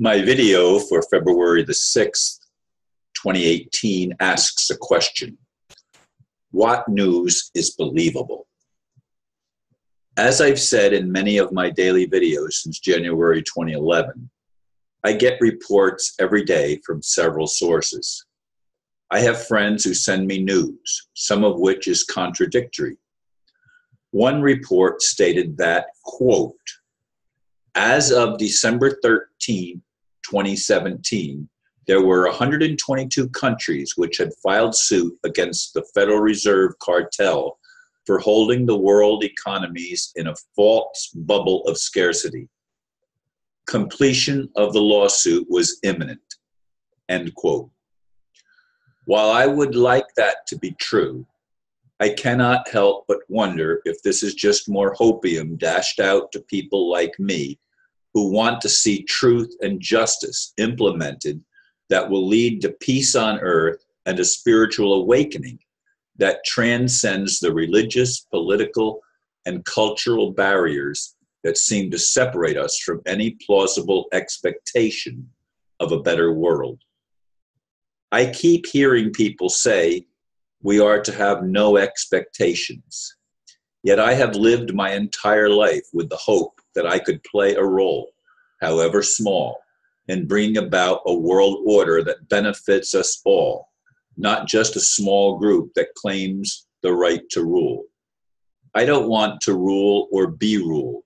My video for February the 6th, 2018 asks a question. What news is believable? As I've said in many of my daily videos since January 2011, I get reports every day from several sources. I have friends who send me news, some of which is contradictory. One report stated that, quote, as of December 13, 2017, there were 122 countries which had filed suit against the Federal Reserve Cartel for holding the world economies in a false bubble of scarcity. Completion of the lawsuit was imminent, end quote. While I would like that to be true, I cannot help but wonder if this is just more hopium dashed out to people like me who want to see truth and justice implemented that will lead to peace on earth and a spiritual awakening that transcends the religious, political, and cultural barriers that seem to separate us from any plausible expectation of a better world. I keep hearing people say we are to have no expectations, yet I have lived my entire life with the hope that I could play a role, however small, in bringing about a world order that benefits us all, not just a small group that claims the right to rule. I don't want to rule or be ruled.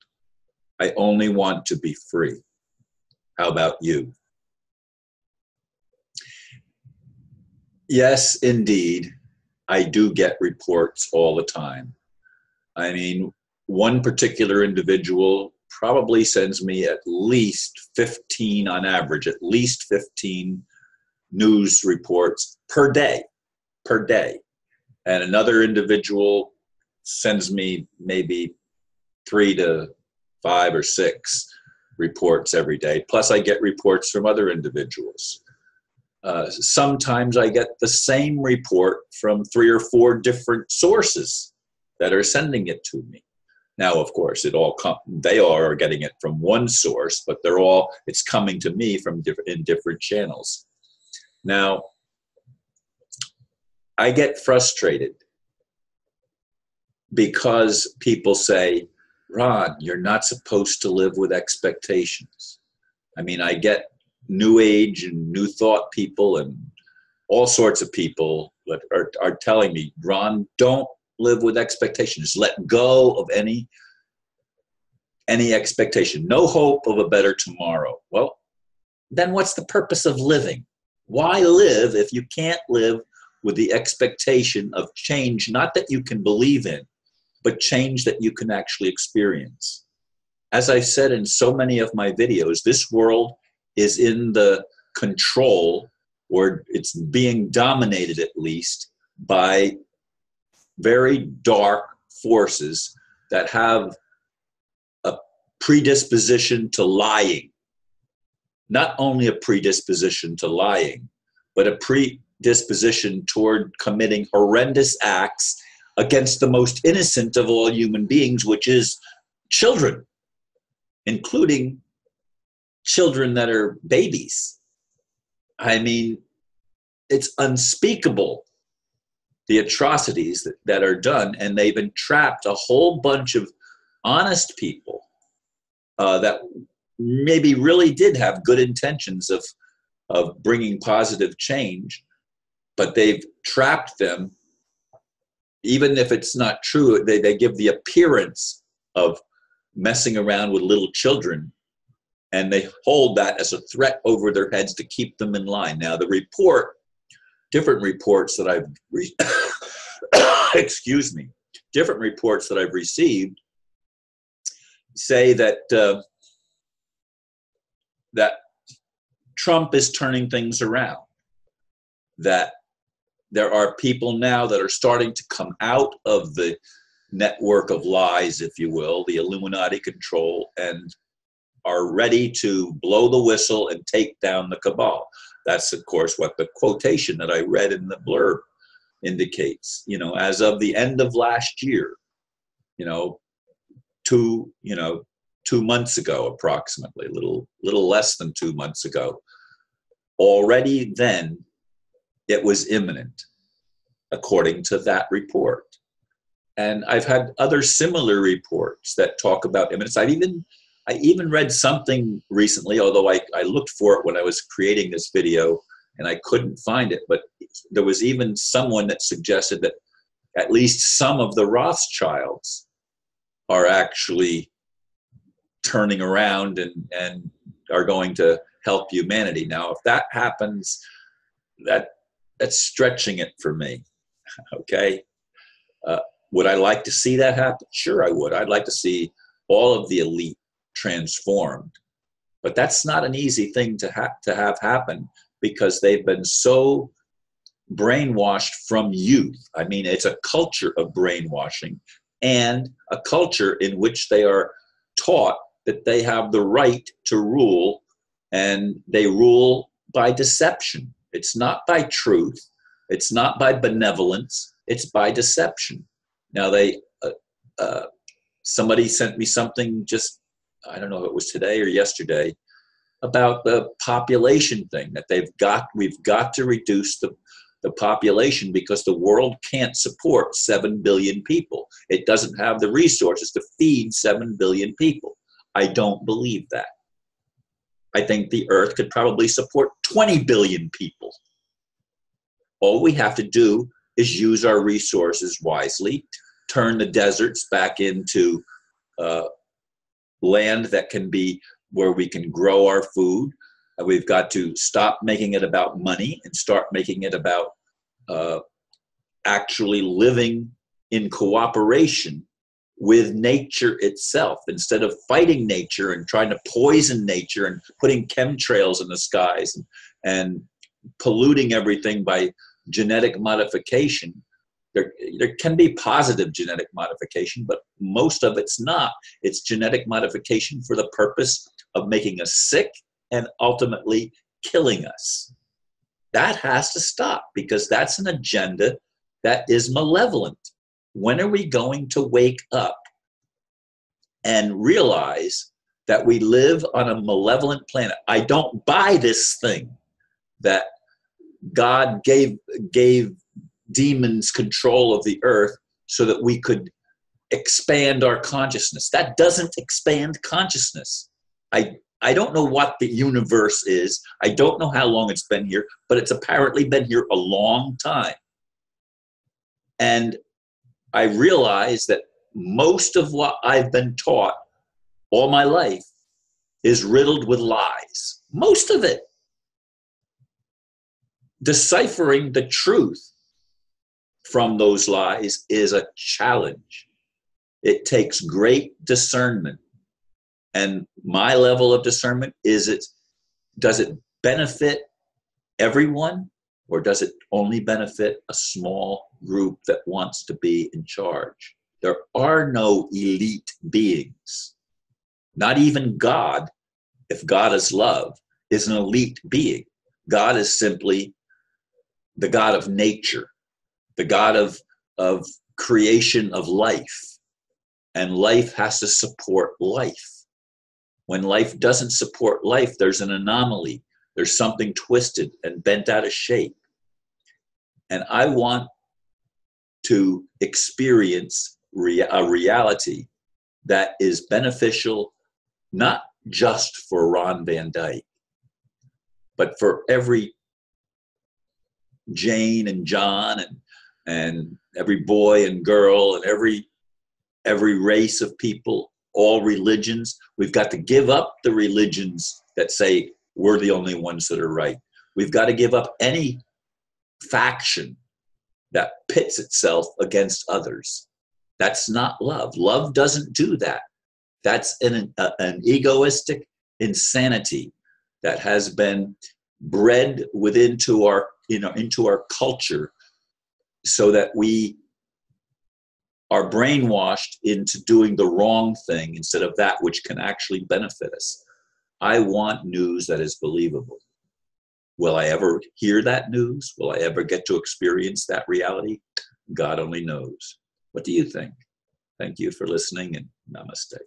I only want to be free. How about you? Yes, indeed, I do get reports all the time. I mean, one particular individual probably sends me at least 15 on average, at least 15 news reports per day. And another individual sends me maybe 3 to 5 or 6 reports every day. Plus I get reports from other individuals. Sometimes I get the same report from 3 or 4 different sources that are sending it to me. Now, of course, they all are getting it from one source, but it's coming to me from in different channels. Now, I get frustrated because people say, Ron, you're not supposed to live with expectations. I mean, I get new age and new thought people and all sorts of people that are telling me, Ron, don't live with expectations. Let go of any expectation. No hope of a better tomorrow. Well, then what's the purpose of living? Why live if you can't live with the expectation of change, not that you can believe in, but change that you can actually experience? As I said in so many of my videos, this world is in the control, or it's being dominated at least, by very dark forces that have a predisposition to lying. Not only a predisposition to lying, but a predisposition toward committing horrendous acts against the most innocent of all human beings, which is children, including children that are babies. I mean, it's unspeakable, the atrocities that are done, and they've entrapped a whole bunch of honest people that maybe really did have good intentions of bringing positive change, but they've trapped them. Even if it's not true, they give the appearance of messing around with little children, and they hold that as a threat over their heads to keep them in line. Now, different reports that I've different reports that I've received say that that Trump is turning things around, that there are people now that are starting to come out of the network of lies, if you will, the Illuminati control, and are ready to blow the whistle and take down the cabal. That's, of course, what the quotation that I read in the blurb indicates. You know, as of the end of last year, 2 months ago, approximately, a little less than 2 months ago. Already then, it was imminent, according to that report. And I've had other similar reports that talk about imminence. I even read something recently, although I looked for it when I was creating this video and I couldn't find it, but there was even someone that suggested that at least some of the Rothschilds are actually turning around and are going to help humanity. Now, if that happens, that's stretching it for me, okay? Would I like to see that happen? Sure, I would. I'd like to see all of the elite transformed. But that's not an easy thing to have happen, because they've been so brainwashed from youth. I mean, it's a culture of brainwashing and a culture in which they are taught that they have the right to rule, and they rule by deception. It's not by truth. It's not by benevolence. It's by deception. Now, somebody sent me something just, I don't know if it was today or yesterday, about the population thing, that we've got to reduce the population because the world can't support 7 billion people. It doesn't have the resources to feed 7 billion people. I don't believe that. I think the earth could probably support 20 billion people. All we have to do is use our resources wisely, turn the deserts back into land that can be where we can grow our food. We've got to stop making it about money and start making it about actually living in cooperation with nature itself, instead of fighting nature and trying to poison nature and putting chemtrails in the skies and polluting everything by genetic modification. There can be positive genetic modification, but most of it's not. It's genetic modification for the purpose of making us sick and ultimately killing us. That has to stop, because that's an agenda that is malevolent. When are we going to wake up and realize that we live on a malevolent planet? I don't buy this thing that God gave demons control of the earth so that we could expand our consciousness. That doesn't expand consciousness. I don't know what the universe is. I don't know how long it's been here, but it's apparently been here a long time. And I realize that most of what I've been taught all my life is riddled with lies. Most of it. Deciphering the truth from those lies is a challenge. It takes great discernment. And my level of discernment does it benefit everyone, or does it only benefit a small group that wants to be in charge? There are no elite beings. Not even God, if God is love, is an elite being. God is simply the God of nature, the God of creation of life. And life has to support life. When life doesn't support life, there's an anomaly. There's something twisted and bent out of shape. And I want to experience a reality that is beneficial, not just for Ron Van Dyke, but for every Jane and John and every boy and girl and every race of people, all religions. We've got to give up the religions that say we're the only ones that are right. We've got to give up any faction that pits itself against others. That's not love. Love doesn't do that. That's an egoistic insanity that has been bred into our culture, so that we are brainwashed into doing the wrong thing instead of that which can actually benefit us. I want news that is believable. Will I ever hear that news? Will I ever get to experience that reality? God only knows. What do you think? Thank you for listening, and namaste.